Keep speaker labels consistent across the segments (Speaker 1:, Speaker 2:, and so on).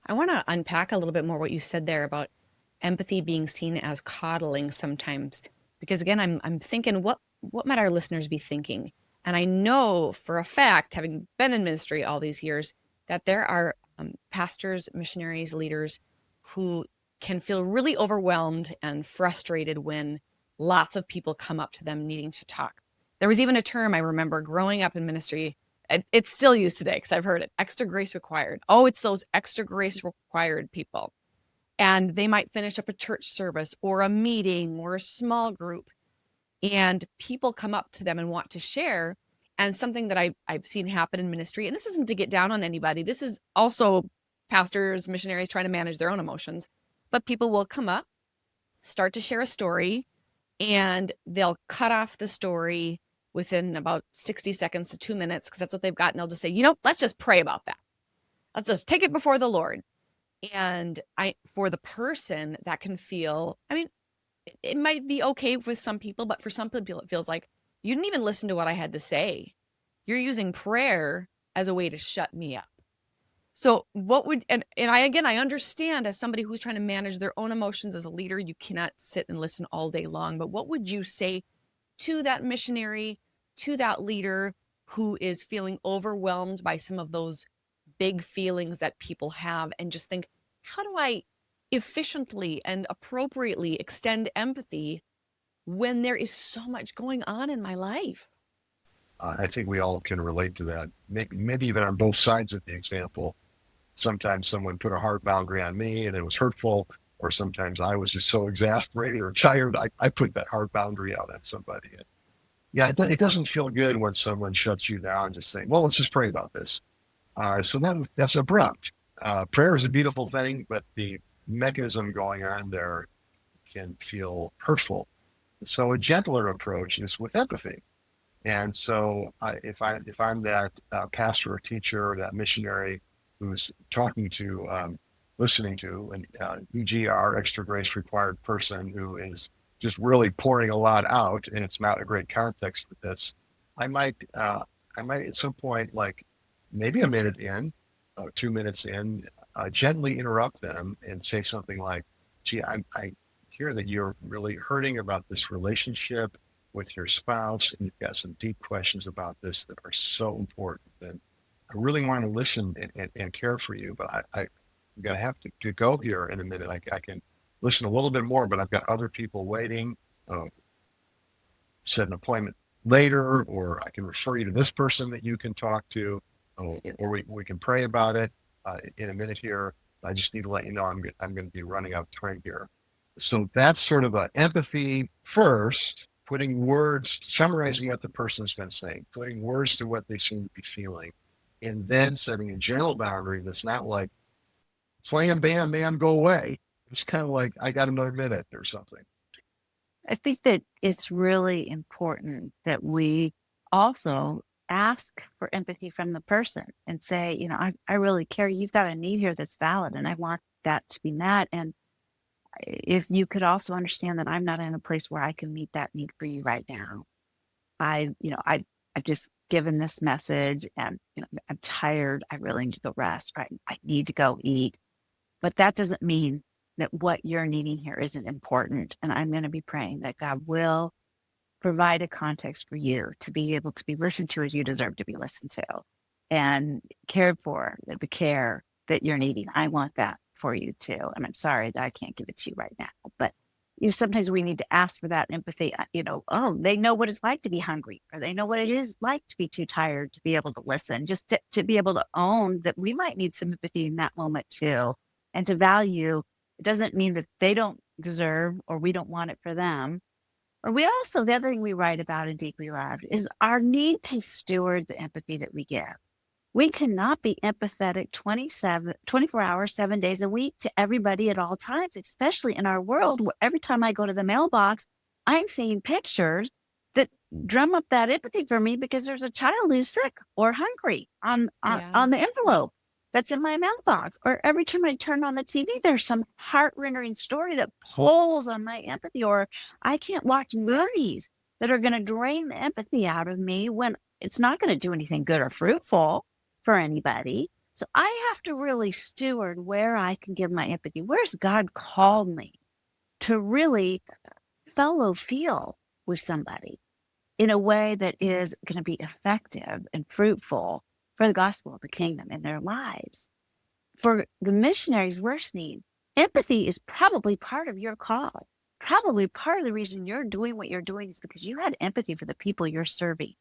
Speaker 1: I want to unpack a little bit more what you said there about empathy being seen as coddling sometimes. Because again, I'm thinking what might our listeners be thinking? And I know for a fact, having been in ministry all these years, that there are pastors, missionaries, leaders who can feel really overwhelmed and frustrated when lots of people come up to them needing to talk. There was even a term I remember growing up in ministry. It's still used today because I've heard it, extra grace required. Oh, it's those extra grace required people. And they might finish up a church service or a meeting or a small group, and people come up to them and want to share. And something that I've seen happen in ministry, and this isn't to get down on anybody, this is also pastors, missionaries trying to manage their own emotions, but people will come up, start to share a story, and they'll cut off the story within about 60 seconds to 2 minutes because that's what they've got. And they'll just say, let's just pray about that. Let's just take it before the Lord. And for the person that can feel, it might be okay with some people, but for some people, it feels like you didn't even listen to what I had to say. You're using prayer as a way to shut me up. So what would, and I understand as somebody who's trying to manage their own emotions as a leader, you cannot sit and listen all day long, but what would you say to that missionary, to that leader who is feeling overwhelmed by some of those big feelings that people have and just think, how do I efficiently and appropriately extend empathy when there is so much going on in my life?
Speaker 2: I think we all can relate to that. Maybe even on both sides of the example. Sometimes someone put a hard boundary on me and it was hurtful, or sometimes I was just so exasperated or tired, I put that hard boundary out on somebody. And yeah, it doesn't feel good when someone shuts you down, just saying, well, let's just pray about this. So that's abrupt. Prayer is a beautiful thing, but the mechanism going on there can feel hurtful. So a gentler approach is with empathy. And so if I'm that pastor or teacher or that missionary who's talking to, listening to an EGR, extra grace required person who is just really pouring a lot out, and it's not a great context for this, I might at some point, like maybe a minute in, 2 minutes in, gently interrupt them and say something like, gee, I hear that you're really hurting about this relationship with your spouse, and you've got some deep questions about this that are so important. And I really want to listen and care for you, but I'm going to have to go here in a minute. I can listen a little bit more, but I've got other people waiting. Set an appointment later, or I can refer you to this person that you can talk to, or we can pray about it in a minute here. I just need to let you know I'm going to be running out of time here. So that's sort of a empathy first, putting words, summarizing what the person's been saying, putting words to what they seem to be feeling, and then setting a gentle boundary that's not like, slam, bam, man, go away. It's kind of like, I got another minute or something.
Speaker 3: I think that it's really important that we also ask for empathy from the person and say, I really care. You've got a need here that's valid, and I want that to be met. And if you could also understand that I'm not in a place where I can meet that need for you right now. I've just given this message, and I'm tired. I really need to go rest. Right? I need to go eat. But that doesn't mean that what you're needing here isn't important. And I'm going to be praying that God will provide a context for you to be able to be listened to as you deserve to be listened to, and cared for, the care that you're needing. I want that for you too. And I'm sorry that I can't give it to you right now, but sometimes we need to ask for that empathy. They know what it's like to be hungry, or they know what it is like to be too tired to be able to listen, just to be able to own that we might need some empathy in that moment too, and to value. It doesn't mean that they don't deserve or we don't want it for them. Or the other thing we write about and deeply loved is our need to steward the empathy that we give. We cannot be empathetic 24 hours, 7 days a week to everybody at all times, especially in our world where every time I go to the mailbox, I'm seeing pictures that drum up that empathy for me because there's a child who's sick or hungry on the envelope that's in my mailbox. Or every time I turn on the TV, there's some heart-rending story that pulls on my empathy. Or I can't watch movies that are going to drain the empathy out of me when it's not going to do anything good or fruitful for anybody. So I have to really steward where I can give my empathy. Where's God called me to really fellow feel with somebody in a way that is going to be effective and fruitful for the gospel of the kingdom in their lives. For the missionaries listening, empathy is probably part of your call. Probably part of the reason you're doing what you're doing is because you had empathy for the people you're serving.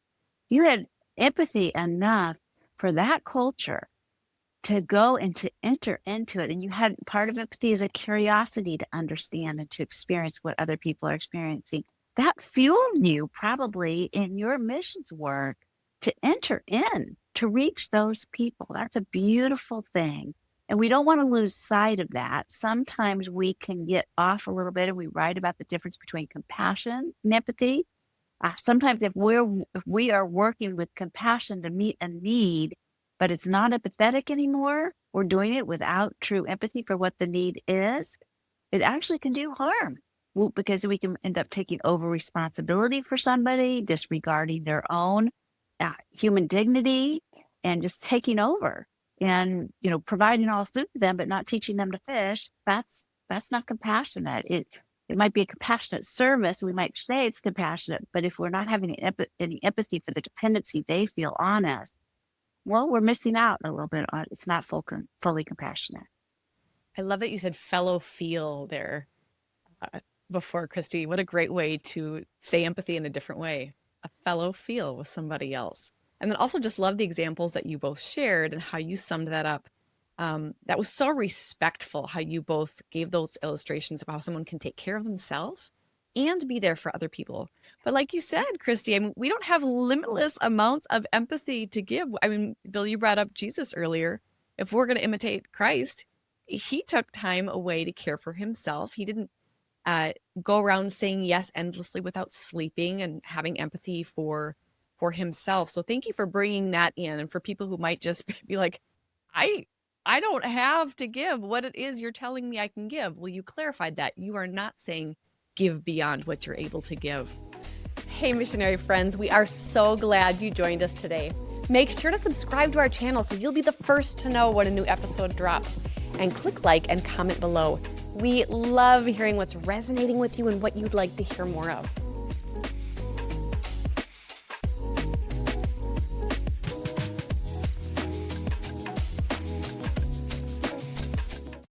Speaker 3: You had empathy enough for that culture to go and to enter into it. And you had part of empathy is a curiosity to understand and to experience what other people are experiencing. That fueled you probably in your missions work to enter in, to reach those people. That's a beautiful thing. And we don't want to lose sight of that. Sometimes we can get off a little bit and we write about the difference between compassion and empathy. Sometimes if we are working with compassion to meet a need, but it's not empathetic anymore, we're doing it without true empathy for what the need is, it actually can do harm. Well, because we can end up taking over responsibility for somebody, disregarding their own human dignity, and just taking over and, providing all food to them, but not teaching them to fish. That's not compassionate. It might be a compassionate service. We might say it's compassionate, but if we're not having any empathy for the dependency they feel on us, well, we're missing out a little bit on it's not fully compassionate.
Speaker 1: I love that you said fellow feel there before, Kristi. What a great way to say empathy in a different way. A fellow feel with somebody else. And then also just love the examples that you both shared and how you summed that up. That was so respectful how you both gave those illustrations of how someone can take care of themselves and be there for other people. But like you said, Kristi, we don't have limitless amounts of empathy to give. Bill, you brought up Jesus earlier. If we're going to imitate Christ, he took time away to care for himself. He didn't go around saying yes endlessly without sleeping and having empathy for himself. So thank you for bringing that in. And for people who might just be like, I don't have to give what it is you're telling me I can give. Well, you clarified that. You are not saying give beyond what you're able to give. Hey, missionary friends, we are so glad you joined us today. Make sure to subscribe to our channel so you'll be the first to know when a new episode drops. And click like and comment below. We love hearing what's resonating with you and what you'd like to hear more of.